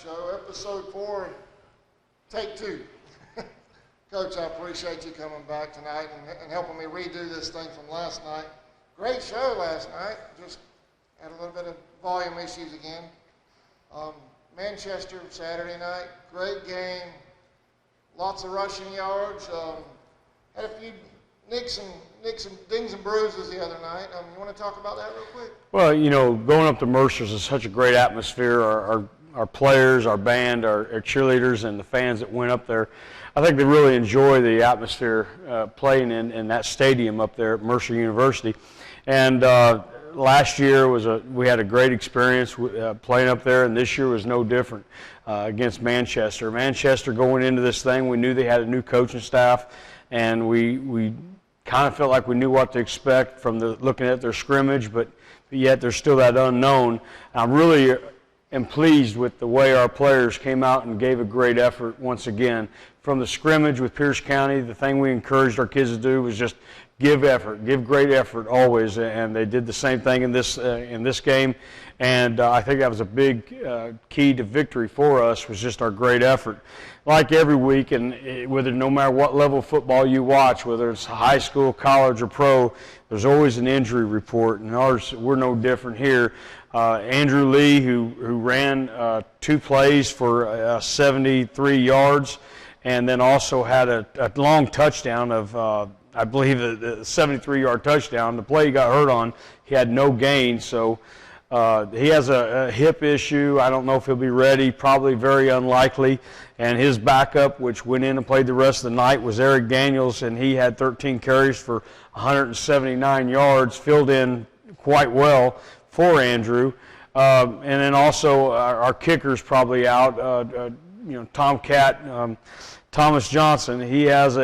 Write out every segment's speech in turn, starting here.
Show, episode 4, take 2. Coach, I appreciate you coming back tonight and helping me redo this thing from last night. Great show last night. Just had a little bit of volume issues again. Manchester Saturday night, great game. Lots of rushing yards. Had a few nicks and dings and bruises the other night. You want to talk about that real quick? Well, you know, going up to Mercer's is such a great atmosphere. Our players, our band, our cheerleaders, and the fans that went up there, I think they really enjoy the atmosphere playing in that stadium up there at Mercer University. And last year we had a great experience playing up there, and this year was no different against Manchester. Manchester, going into this thing, we knew they had a new coaching staff, and we kind of felt like we knew what to expect from looking at their scrimmage, but yet there's still that unknown. I'm really am pleased with the way our players came out and gave a great effort once again. From the scrimmage with Pierce County, the thing we encouraged our kids to do was just give effort, give great effort always, and they did the same thing in this game. And I think that was a big key to victory for us, was just our great effort. Like every week, and whether no matter what level of football you watch, whether it's high school, college, or pro, there's always an injury report, and we're no different here. Andrew Lee, who ran 2 plays for 73 yards, and then also had a long touchdown of, I believe, a 73-yard touchdown. The play he got hurt on, he had no gain, so he has a hip issue. I don't know if he'll be ready, probably very unlikely. And his backup, which went in and played the rest of the night, was Eric Daniels, and he had 13 carries for 179 yards, filled in quite well for Andrew. And then also our kicker's probably out, Thomas Johnson. He has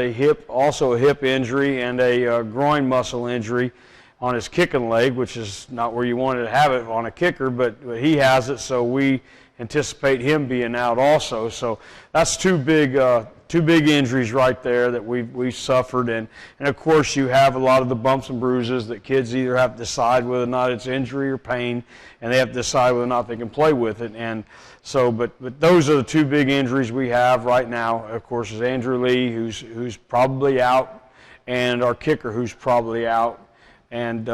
also a hip injury and a groin muscle injury on his kicking leg, which is not where you wanted to have it on a kicker, but he has it, so we anticipate him being out also. So that's two big injuries right there that we've suffered, and of course you have a lot of the bumps and bruises that kids either have to decide whether or not it's injury or pain, and they have to decide whether or not they can play with it. And so, but those are the 2 big injuries we have right now. Of course, is Andrew Lee, who's probably out, and our kicker, who's probably out. And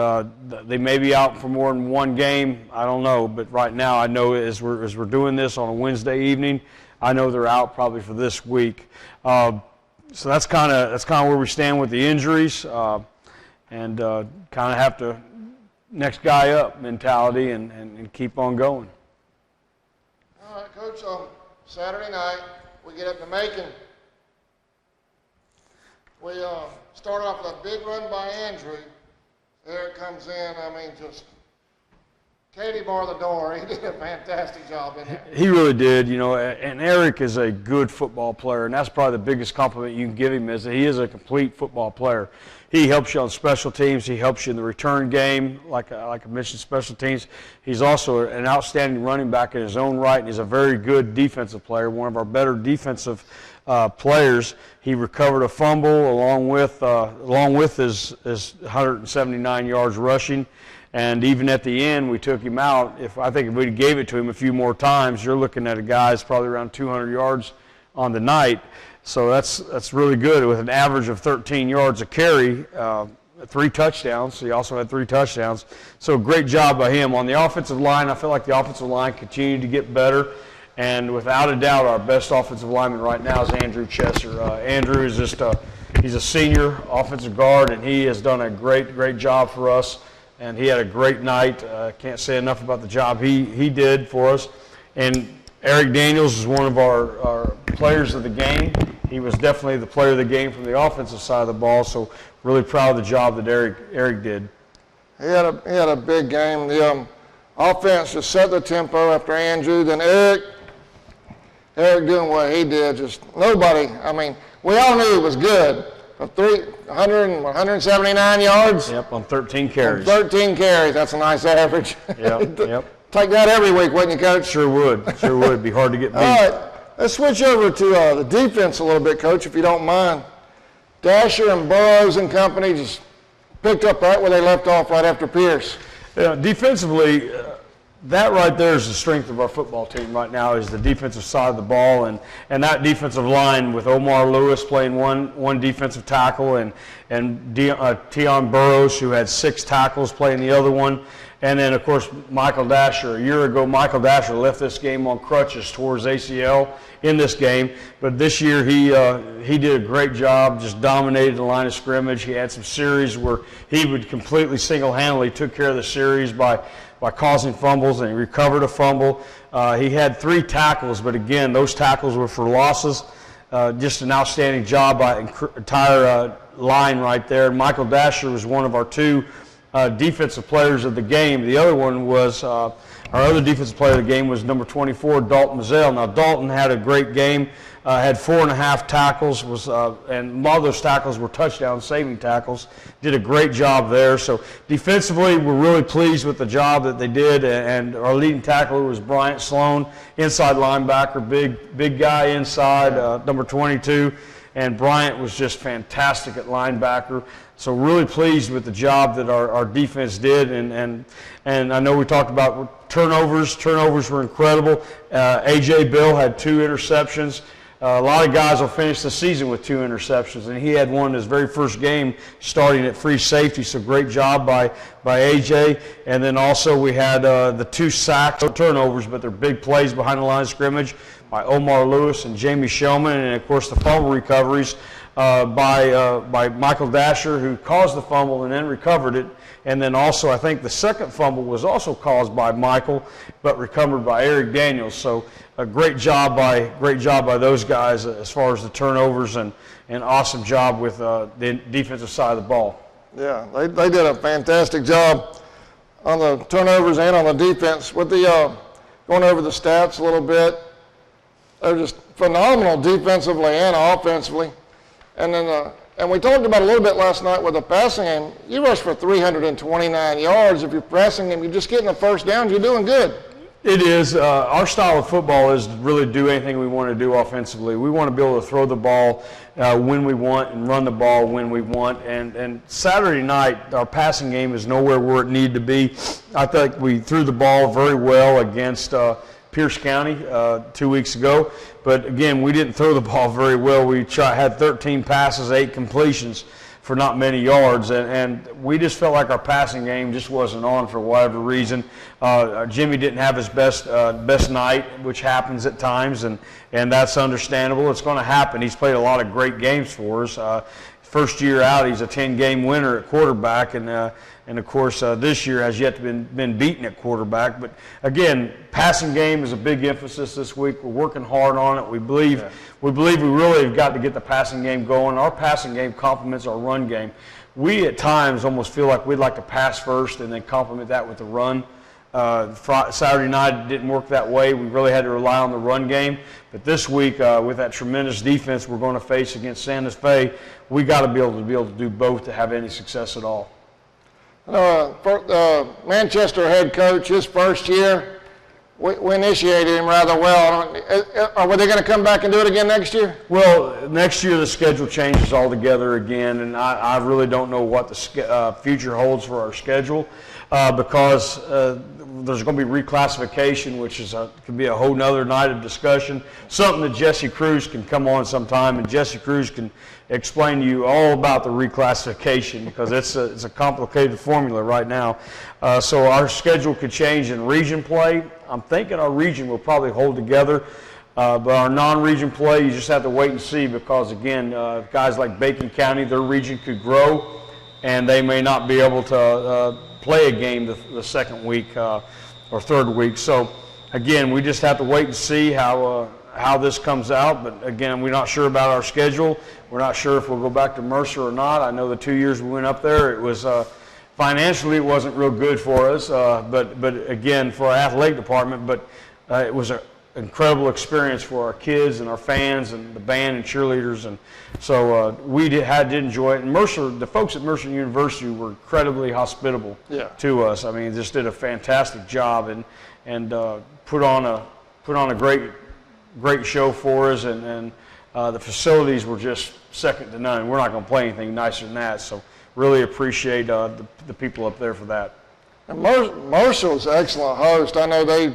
they may be out for more than 1 game. I don't know, but right now I know as we're doing this on a Wednesday evening, I know they're out probably for this week. So that's kind of where we stand with the injuries, and kind of have to next guy up mentality and keep on going. All right, Coach. Saturday night we get up to Macon. We start off with a big run by Andrew. Eric comes in, just Katie bar the door. He did a fantastic job in there. He really did, and Eric is a good football player, and that's probably the biggest compliment you can give him, is that he is a complete football player. He helps you on special teams. He helps you in the return game, like I mentioned, special teams. He's also an outstanding running back in his own right, and he's a very good defensive player, one of our better defensive players. He recovered a fumble along with his 179 yards rushing, and even at the end we took him out. I think if we gave it to him a few more times, you're looking at a guy that's probably around 200 yards on the night. So that's really good with an average of 13 yards a carry, 3 touchdowns. He also had 3 touchdowns. So great job by him. On the offensive line, I feel like the offensive line continued to get better. And without a doubt, our best offensive lineman right now is Andrew Chesser. Andrew is he's a senior offensive guard, and he has done a great job for us. And he had a great night. Can't say enough about the job he did for us. And Eric Daniels is one of our players of the game. He was definitely the player of the game from the offensive side of the ball. So really proud of the job that Eric did. He had a big game. The offense just set the tempo after Andrew. Then Eric doing what he did, just nobody. We all knew it was good. 179 yards? Yep, on 13 carries. 13 carries, that's a nice average. Yep. Take that every week, wouldn't you, Coach? Sure would. Be hard to get beat. All right, let's switch over to the defense a little bit, Coach, if you don't mind. Dasher and Burrows and company just picked up right where they left off right after Pierce. Defensively, that right there is the strength of our football team right now, is the defensive side of the ball, and that defensive line with Omar Lewis playing one defensive tackle, and Tion Burrows, who had 6 tackles, playing the other one. And then, of course, Michael Dasher. A year ago, Michael Dasher left this game on crutches, tore his ACL in this game. But this year, he did a great job, just dominated the line of scrimmage. He had some series where he would completely single-handedly took care of the series by causing fumbles, and he recovered a fumble. He had 3 tackles, but again, those tackles were for losses. Just an outstanding job by entire line right there. Michael Dasher was one of our 2 defensive players of the game. The other one was, our other defensive player of the game was number 24, Dalton Mazzell. Now, Dalton had a great game, had 4.5 tackles, and a lot of those tackles were touchdown-saving tackles. Did a great job there. So defensively, we're really pleased with the job that they did, and our leading tackler was Bryant Sloan, inside linebacker, big guy inside, number 22. And Bryant was just fantastic at linebacker. So really pleased with the job that our defense did. And I know we talked about turnovers. Turnovers were incredible. A.J. Bill had 2 interceptions. A lot of guys will finish the season with 2 interceptions, and he had one in his very first game starting at free safety, so great job by A.J. And then also we had the 2 sacks, no turnovers, but they're big plays behind the line of scrimmage by Omar Lewis and Jamie Shellman, and of course the fumble recoveries by Michael Dasher, who caused the fumble and then recovered it. And then also, I think the second fumble was also caused by Michael, but recovered by Eric Daniels. So a great job by those guys as far as the turnovers, and awesome job with the defensive side of the ball. Yeah, they did a fantastic job on the turnovers and on the defense. With the going over the stats a little bit, they're just phenomenal defensively and offensively. And then and we talked about a little bit last night with the passing game. You rush for 329 yards. If you're pressing them, you're just getting the first downs, you're doing good. It is. Our style of football is to really do anything we want to do offensively. We want to be able to throw the ball when we want and run the ball when we want. And Saturday night, our passing game is nowhere where it needed to be. I think we threw the ball very well against Pierce County 2 weeks ago. But again, we didn't throw the ball very well. We had 13 passes, 8 completions for not many yards, and we just felt like our passing game just wasn't on for whatever reason. Jimmy didn't have his best night, which happens at times, and that's understandable. It's going to happen. He's played a lot of great games for us. First year out, he's a 10-game winner at quarterback, and of course this year has yet to been beaten at quarterback. But again, passing game is a big emphasis this week. We're working hard on it. We believe we really have got to get the passing game going. Our passing game complements our run game. We at times almost feel like we'd like to pass first and then complement that with the run. Saturday night it didn't work that way. We really had to rely on the run game. But this week, with that tremendous defense we're going to face against Sante Fe, we got to be able to do both to have any success at all. Manchester head coach, his first year, we initiated him rather well. Were they going to come back and do it again next year? Well, next year the schedule changes altogether again, and I really don't know what the future holds for our schedule because there's going to be reclassification, which could be a whole nother night of discussion. Something that Jesse Cruz can come on sometime, and Jesse Cruz can explain to you all about the reclassification because it's a complicated formula right now. So our schedule could change in region play. I'm thinking our region will probably hold together, but our non-region play, you just have to wait and see because, again, guys like Bacon County, their region could grow, and they may not be able to play a game the second week or third week. So, again, we just have to wait and see how this comes out. But, again, we're not sure about our schedule. We're not sure if we'll go back to Mercer or not. I know the 2 years we went up there, it was financially it wasn't real good for us, but again, for our athletic department, but it was an incredible experience for our kids and our fans and the band and cheerleaders, and so we did enjoy it. And Mercer, the folks at Mercer University were incredibly hospitable to us. I mean, just did a fantastic job and put on a great show for us, and the facilities were just second to none. We're not going to play anything nicer than that, so really appreciate the people up there for that. And Mercer's an excellent host. I know they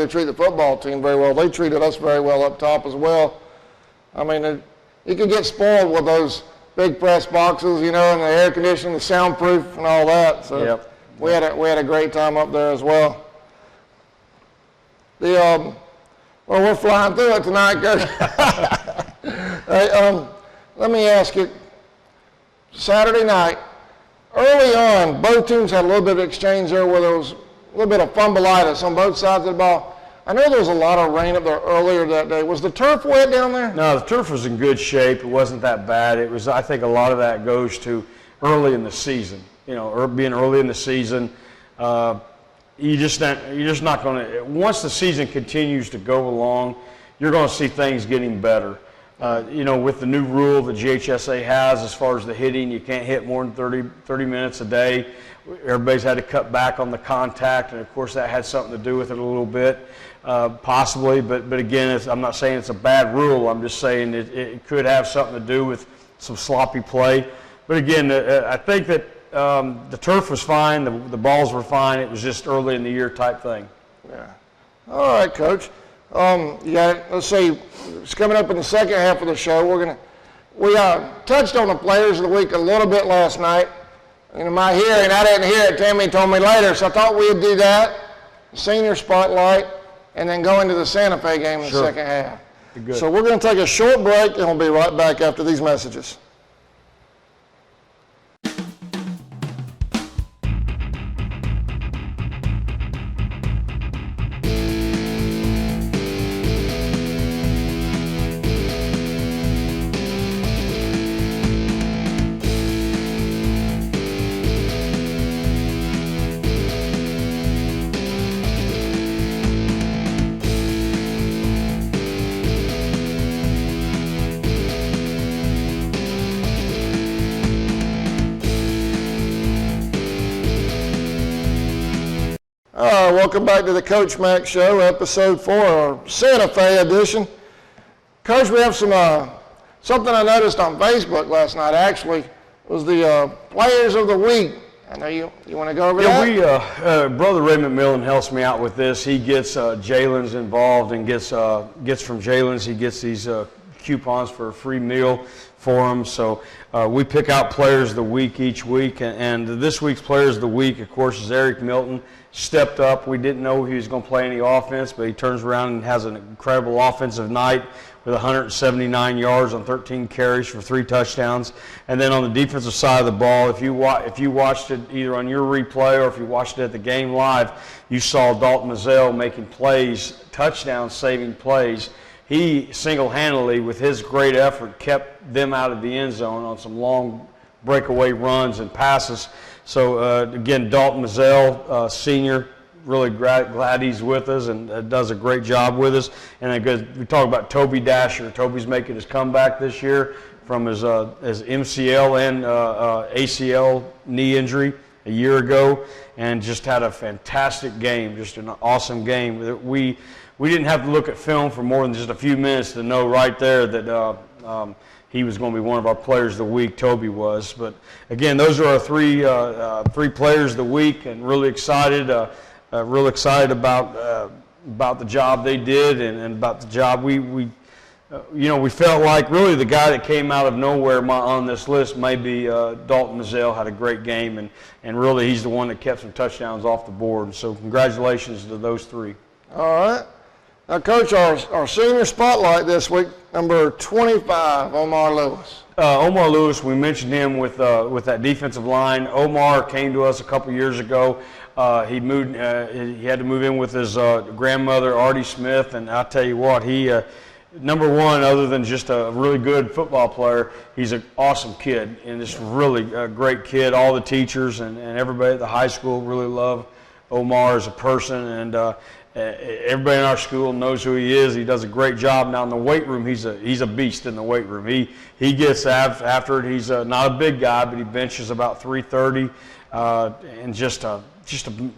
treat the football team very well. They treated us very well up top as well. I mean, you could get spoiled with those big press boxes, and the air conditioning, the soundproof, and all that. So yep. we had a great time up there as well. Well, we're flying through it tonight, Coach. Hey, let me ask you, Saturday night, early on, both teams had a little bit of exchange there where there was a little bit of fumbleitis on both sides of the ball. I know there was a lot of rain up there earlier that day. Was the turf wet down there? No, the turf was in good shape. It wasn't that bad. It was. I think a lot of that goes to early in the season. Being early in the season, you're just not going to. Once the season continues to go along, you're going to see things getting better. With the new rule that GHSA has as far as the hitting, you can't hit more than 30 minutes a day. Everybody's had to cut back on the contact, and of course that had something to do with it a little bit, possibly. But again, I'm not saying it's a bad rule. I'm just saying it could have something to do with some sloppy play. But again, I think that the turf was fine, the balls were fine. It was just early in the year type thing. Yeah. All right, Coach. Let's see, it's coming up in the second half of the show. We touched on the players of the week a little bit last night. In my hearing, I didn't hear it. Tammy told me later, so I thought we'd do that, senior spotlight, and then go into the Sante Fe game in the second half. Good. So we're going to take a short break, and we'll be right back after these messages. Welcome back to the Coach Mack Show, episode 4, our Sante Fe edition. Coach, we have something I noticed on Facebook last night, actually, was the Players of the Week. I know you want to go over that? Brother Ray McMillan helps me out with this. He gets Jalen's involved and gets from Jalen's, he gets these coupons for a free meal for him. So we pick out Players of the Week each week, and this week's Players of the Week, of course, is Eric Milton. Stepped up. We didn't know he was going to play any offense, but he turns around and has an incredible offensive night with 179 yards on 13 carries for 3 touchdowns. And then on the defensive side of the ball, if you watched it either on your replay or if you watched it at the game live, you saw Dalton Mazzell making plays, touchdown-saving plays. He single-handedly, with his great effort, kept them out of the end zone on some long breakaway runs and passes. So, again, Dalton Mazzell, senior, really glad he's with us and does a great job with us. And we talk about Toby Dasher. Toby's making his comeback this year from his MCL and ACL knee injury a year ago, and just had a fantastic game, just an awesome game. We didn't have to look at film for more than just a few minutes to know right there that he was going to be one of our Players of the Week. Toby was. But again, those are our three Players of the Week, and really excited about the job they did and about the job we felt like really the guy that came out of nowhere on this list may be Dalton Mazzell. Had a great game, and really he's the one that kept some touchdowns off the board. So congratulations to those 3. All right. Now, Coach, our senior spotlight this week, number 25, Omar Lewis. Omar Lewis, we mentioned him with that defensive line. Omar came to us a couple years ago. He had to move in with his grandmother, Artie Smith, and I'll tell you what, he number one, other than just a really good football player, he's an awesome kid, and just really a great kid. All the teachers and everybody at the high school really love Omar as a person, and everybody in our school knows who he is. He does a great job. Now in the weight room, he's a beast in the weight room. He gets after it. He's not a big guy, but he benches about 330. and just a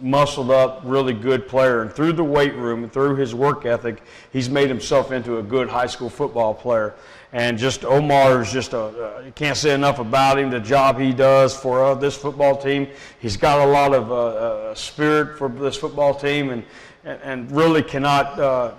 muscled up, really good player. And through the weight room and through his work ethic, he's made himself into a good high school football player. And just Omar is just you can't say enough about him, the job he does for this football team. He's got a lot of spirit for this football team, and really cannot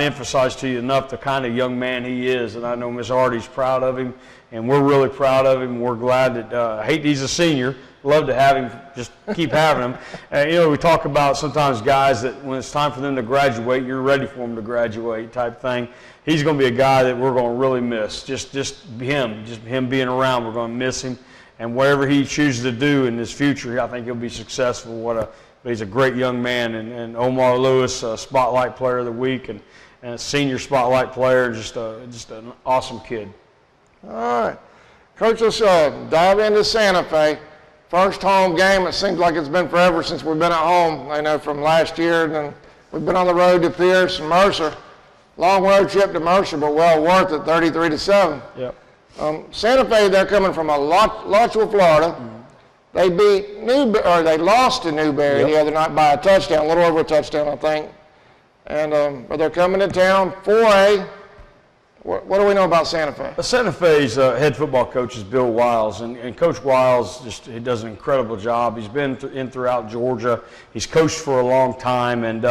emphasize to you enough the kind of young man he is. And I know Ms. Hardy's proud of him, and we're really proud of him. We're glad that I hate he's a senior. Love to have him, just keep having him. We talk about sometimes guys that when it's time for them to graduate, you're ready for them to graduate type thing. He's going to be a guy that we're going to really miss. Just him being around, we're going to miss him. And whatever he chooses to do in his future, I think he'll be successful. He's a great young man. And Omar Lewis, Spotlight Player of the Week, and a senior Spotlight player, just an awesome kid. All right. Coach, let's dive into Santa Fe. First home game, it seems like it's been forever since we've been at home. I know from last year, and then we've been on the road to Pierce and Mercer. Long road trip to Mercer, but well worth it, 33-7. Yep. Santa Fe, they're coming from Lodgeville, Florida. Mm-hmm. They lost to Newberry the other night by a touchdown, a little over a touchdown, I think. And but they're coming to town, 4A. What do we know about Santa Fe? Santa Fe's head football coach is Bill Wiles, and Coach Wiles he does an incredible job. He's been in throughout Georgia. He's coached for a long time, and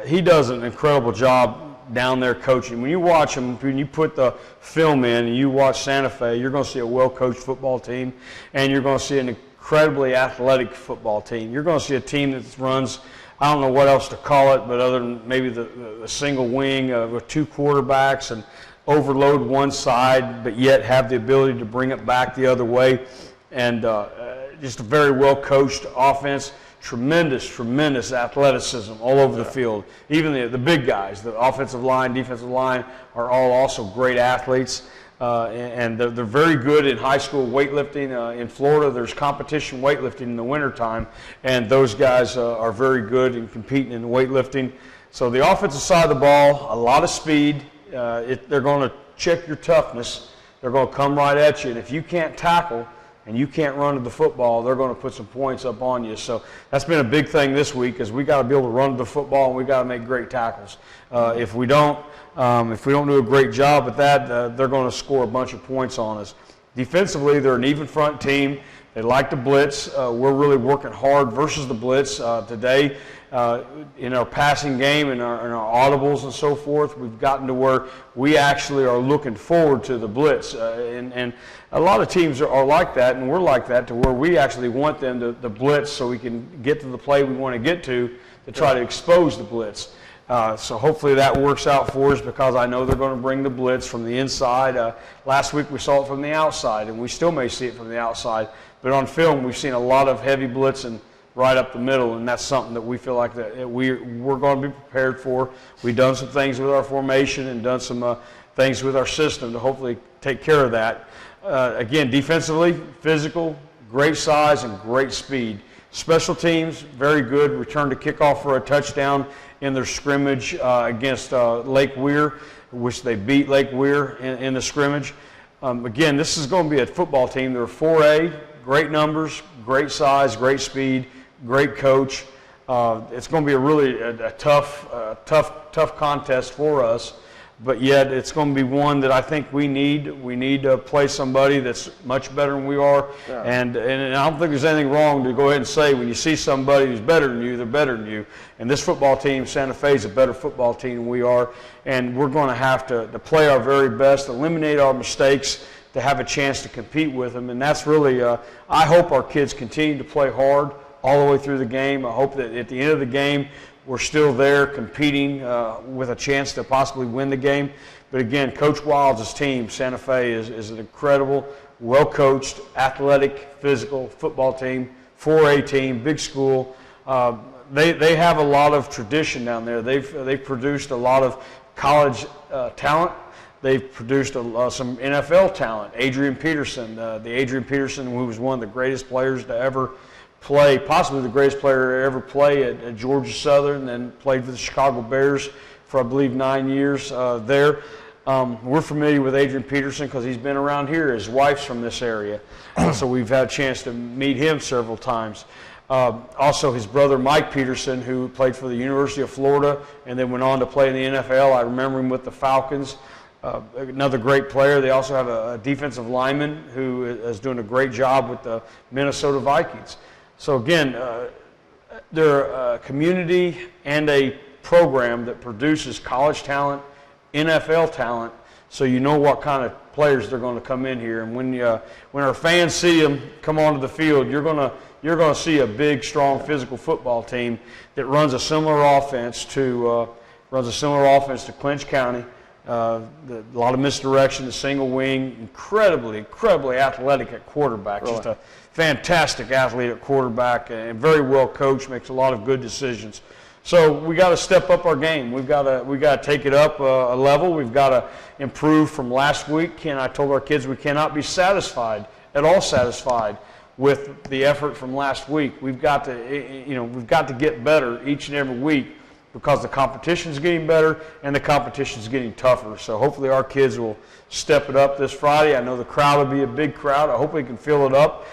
he does an incredible job down there coaching. When you watch him, when you put the film in and you watch Santa Fe, you're going to see a well-coached football team, and you're going to see an incredibly athletic football team. You're going to see a team that runs, I don't know what else to call it, but other than maybe the single wing with two quarterbacks and overload one side, but yet have the ability to bring it back the other way. And just a very well-coached offense, tremendous athleticism all over the field. Even the big guys, the offensive line, defensive line, are all also great athletes. And they're very good in high school weightlifting. In Florida, there's competition weightlifting in the wintertime, and those guys are very good in competing in weightlifting. So the offensive side of the ball, a lot of speed. They're going to check your toughness. They're going to come right at you, and if you can't tackle and you can't run to the football, they're going to put some points up on you. So that's been a big thing this week, is we got to be able to run to the football, and we got to make great tackles. If we don't do a great job at that, they're going to score a bunch of points on us. Defensively, they're an even front team. They like to blitz. We're really working hard versus the blitz today. In our passing game and our audibles and so forth, we've gotten to where we actually are looking forward to the blitz. And a lot of teams are like that, and we're like that, to where we actually want them to blitz so we can get to the play we want to get to try to expose the blitz. So hopefully that works out for us, because I know they're going to bring the blitz from the inside. Last week we saw it from the outside, and we still may see it from the outside. But on film, we've seen a lot of heavy blitzing right up the middle, and that's something that we feel like that we're going to be prepared for. We've done some things with our formation and done some things with our system to hopefully take care of that. Again, defensively, physical, great size, and great speed. Special teams, very good. Return to kickoff for a touchdown in their scrimmage against Lake Weir, which they beat Lake Weir in the scrimmage. Again, this is going to be a football team. They're 4A, great numbers, great size, great speed, great coach. It's going to be a really tough contest for us, but yet it's going to be one that I think we need. We need to play somebody that's much better than we are. Yeah. And I don't think there's anything wrong to go ahead and say, when you see somebody who's better than you, they're better than you. And this football team, Santa Fe, is a better football team than we are. And we're going to have to play our very best, eliminate our mistakes, to have a chance to compete with them. And that's really, I hope our kids continue to play hard all the way through the game. I hope that at the end of the game, we're still there competing with a chance to possibly win the game. But again, Coach Wiles' team, Santa Fe, is an incredible, well-coached, athletic, physical football team, 4A team, big school. They have a lot of tradition down there. They've produced a lot of college talent. They've produced some NFL talent. Adrian Peterson, who was one of the greatest players to ever play, possibly the greatest player to ever play at Georgia Southern, and then played for the Chicago Bears for, I believe, 9 years there. We're familiar with Adrian Peterson because he's been around here. His wife's from this area, so we've had a chance to meet him several times. Also, his brother Mike Peterson, who played for the University of Florida and then went on to play in the NFL. I remember him with the Falcons. Another great player. They also have a defensive lineman who is doing a great job with the Minnesota Vikings. So again, they're a community and a program that produces college talent, NFL talent, so you know what kind of players they're going to come in here. And when our fans see them come onto the field, you're going to see a big, strong, physical football team that runs a similar offense to Clinch County. A lot of misdirection, the single wing, incredibly athletic at quarterback. Really? Just a fantastic athlete at quarterback and very well coached, makes a lot of good decisions. So we got to step up our game. We got to take it up a level. We've got to improve from last week. And I told our kids we cannot be at all satisfied with the effort from last week. We've got to get better each and every week, because the competition's getting better and the competition's getting tougher. So hopefully our kids will step it up this Friday. I know the crowd will be a big crowd. I hope we can fill it up.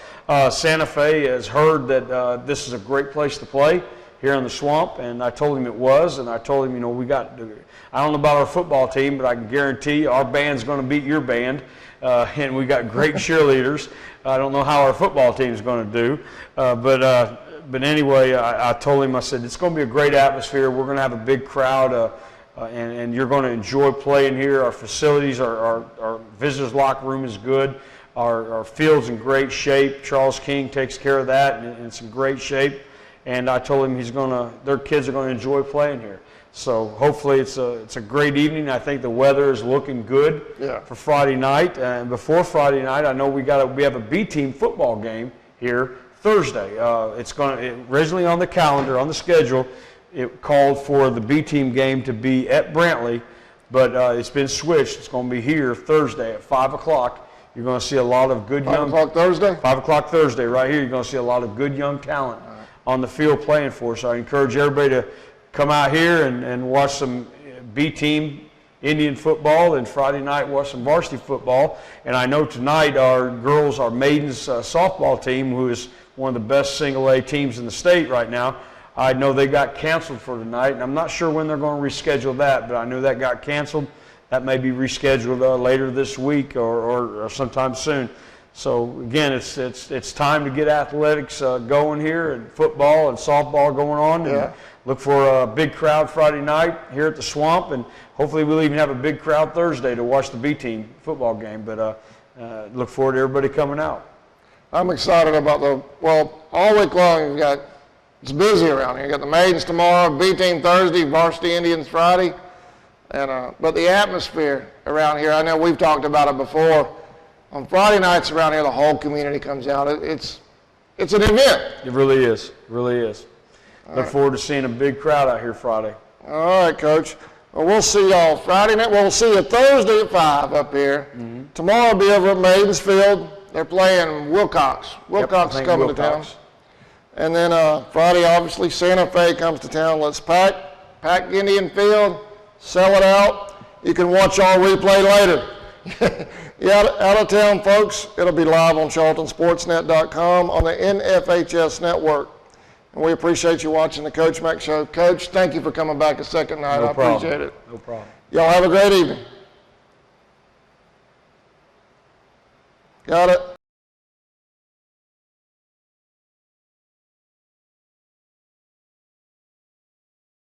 Sante Fe has heard that this is a great place to play here in the Swamp, and I told him it was, and I told him, I don't know about our football team, but I can guarantee you our band's going to beat your band, and we got great cheerleaders. I don't know how our football team's going to do, but anyway, I told him, I said, it's going to be a great atmosphere. We're going to have a big crowd, and you're going to enjoy playing here. Our facilities, our visitors' locker room is good. Our field's in great shape. Charles King takes care of that and in some great shape. And I told him their kids are going to enjoy playing here. So hopefully it's a great evening. I think the weather is looking good for Friday night. And before Friday night, I know we have a B team football game here Thursday. It's originally on the calendar, on the schedule, it called for the B team game to be at Brantley, but it's been switched. It's going to be here Thursday at 5 o'clock. You're going to see a lot of good 5 o'clock Thursday? 5 o'clock Thursday, right here. You're going to see a lot of good young talent on the field playing for us. So I encourage everybody to come out here and watch some B team Indian football, and Friday night watch some varsity football. And I know tonight our maidens softball team, who is one of the best single A teams in the state right now, I know they got canceled for tonight, and I'm not sure when they're going to reschedule that, but I know that got canceled. That may be rescheduled later this week or sometime soon. So again, it's time to get athletics going here, and football and softball going on. And look for a big crowd Friday night here at the Swamp, and hopefully we'll even have a big crowd Thursday to watch the B team football game. But look forward to everybody coming out. I'm excited about all week long it's busy around here. You got the maidens tomorrow, B team Thursday, varsity Indians Friday, and but the atmosphere around here, I know we've talked about it before. On Friday nights around here, the whole community comes out. It's an event. It really is. It really is. Look forward to seeing a big crowd out here Friday. All right, Coach. Well, we'll see y'all Friday night. We'll see you Thursday at 5 up here. Mm-hmm. Tomorrow will be over at Maidensfield. They're Playing Wilcox. Wilcox is coming to town. And then Friday, obviously, Sante Fe comes to town. Let's pack Indian Field, sell it out. You can watch our replay later. You out of town, folks, it'll be live on charltonsportsnet.com on the NFHS network. And we appreciate you watching the Coach Mack Show. Coach, thank you for coming back a second night. I appreciate it. No problem. Y'all have a great evening. Got it.